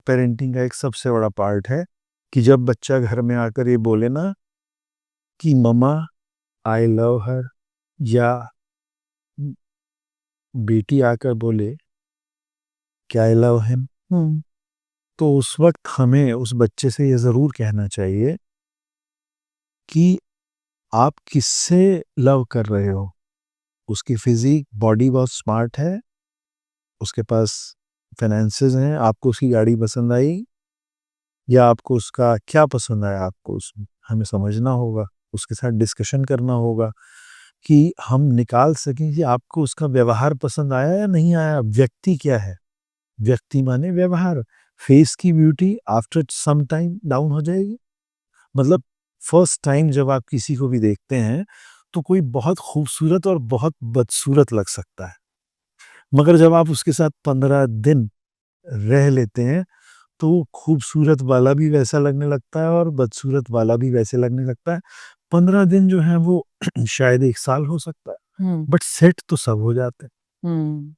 Parenting का एक सबसे बड़ा पार्ट है कि जब बच्चा घर में आकर ये बोले ना कि मम्मा आई लव हर, या बेटी आकर बोले कि आई लव हिम, तो उस वक्त हमें उस बच्चे से ये ज़रूर कहना चाहिए कि आप किससे लव कर रहे हो। उसकी फिजिक बॉडी बहुत स्मार्ट है, उसके पास फाइनेंसेस हैं, आपको उसकी गाड़ी पसंद आई या आपको उसका क्या पसंद आया, आपको उसमें हमें समझना होगा, उसके साथ डिस्कशन करना होगा कि हम निकाल सकें कि आपको उसका व्यवहार पसंद आया या नहीं आया। व्यक्ति क्या है, व्यक्ति माने व्यवहार। फेस की beauty after some time down हो जाएगी। मतलब फर्स्ट टाइम जब आप किसी को भी देखते हैं तो कोई बहुत खूबसूरत और बहुत बदसूरत लग सकता है, मगर जब आप उसके साथ 15 दिन रह लेते हैं तो वो खूबसूरत वाला भी वैसा लगने लगता है और बदसूरत वाला भी वैसे लगने लगता है। 15 दिन जो है वो शायद 1 साल हो सकता है, बट सेट तो सब हो जाते हैं।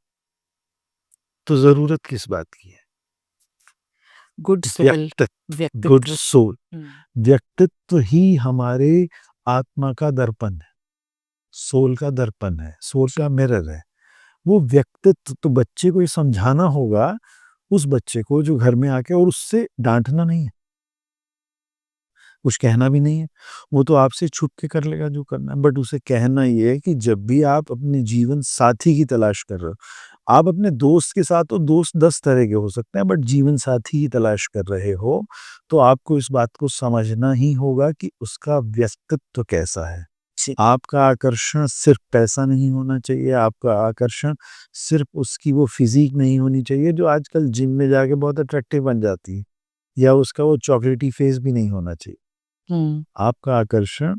तो ज़रूरत किस बात की है? गुड सोल, व्यक्तित्व, गुड सोल। व्यक्तित्व ही हमारे आत्मा का दर्पण है, सोल का दर्पण है, सोल का मिरर है। वो व्यक्तित्व तो बच्चे को ये समझाना होगा, उस बच्चे को जो घर में आके, और उससे डांटना नहीं है, कुछ कहना भी नहीं है, वो तो आपसे छुप के कर लेगा जो करना है, बट उसे कहना ये है कि जब भी आप अपने जीवन साथी की तलाश कर रहे हो, आप अपने दोस्त के साथ तो दोस्त 10 तरह के हो सकते हैं, बट जीवन साथी की तलाश कर रहे हो तो आपको इस बात को समझना ही होगा कि उसका व्यक्तित्व कैसा है। आपका आकर्षण सिर्फ पैसा नहीं होना चाहिए, आपका आकर्षण सिर्फ उसकी वो फिजिक नहीं होनी चाहिए जो आजकल जिम में जाके बहुत अट्रैक्टिव बन जाती है, या उसका वो चॉकलेटी फेस भी नहीं होना चाहिए। आपका आकर्षण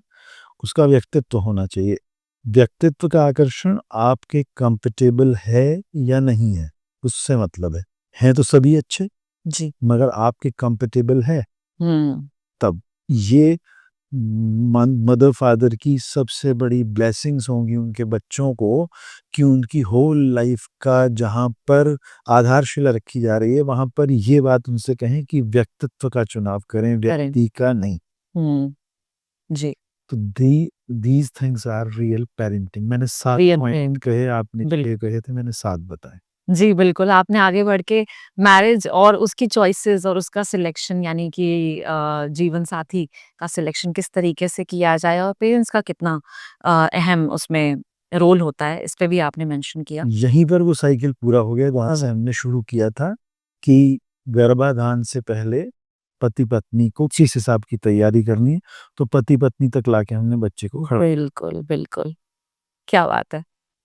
उसका व्यक्तित्व होना चाहिए। व्यक्तित्व का आकर्षण आपके कंफर्टेबल है या नहीं है, उससे मतलब है। हैं तो सभी अच्छे, जी। मगर आपके कंफर्टेबल है तब। ये मदर फादर की सबसे बड़ी ब्लेसिंग्स होंगी उनके बच्चों को कि उनकी होल लाइफ का जहाँ पर आधारशिला रखी जा रही है वहाँ पर ये बात उनसे कहें कि व्यक्तित्व का चुनाव करें, व्यक्ति का नहीं। जी। तो these things are real parenting। मैंने 7 पॉइंट कहे, आपने 6 कहे थे, मैंने 7 बताए। जी, बिल्कुल, आपने आगे बढ़ के मैरिज और उसकी चॉइसेस और उसका सिलेक्शन, यानी कि जीवन साथी का सिलेक्शन किस तरीके से किया जाए और पेरेंट्स का कितना अहम उसमें रोल होता है, इस पे भी आपने मेंशन किया। यहीं पर वो साइकिल पूरा हो गया। वहां से हमने शुरू किया था कि गर्भाधान से पहले पति पत्नी को किस हिसाब की तैयारी करनी है, तो पति पत्नी तक लाके हमने बच्चे को खड़ा। बिल्कुल, बिल्कुल, क्या बात है।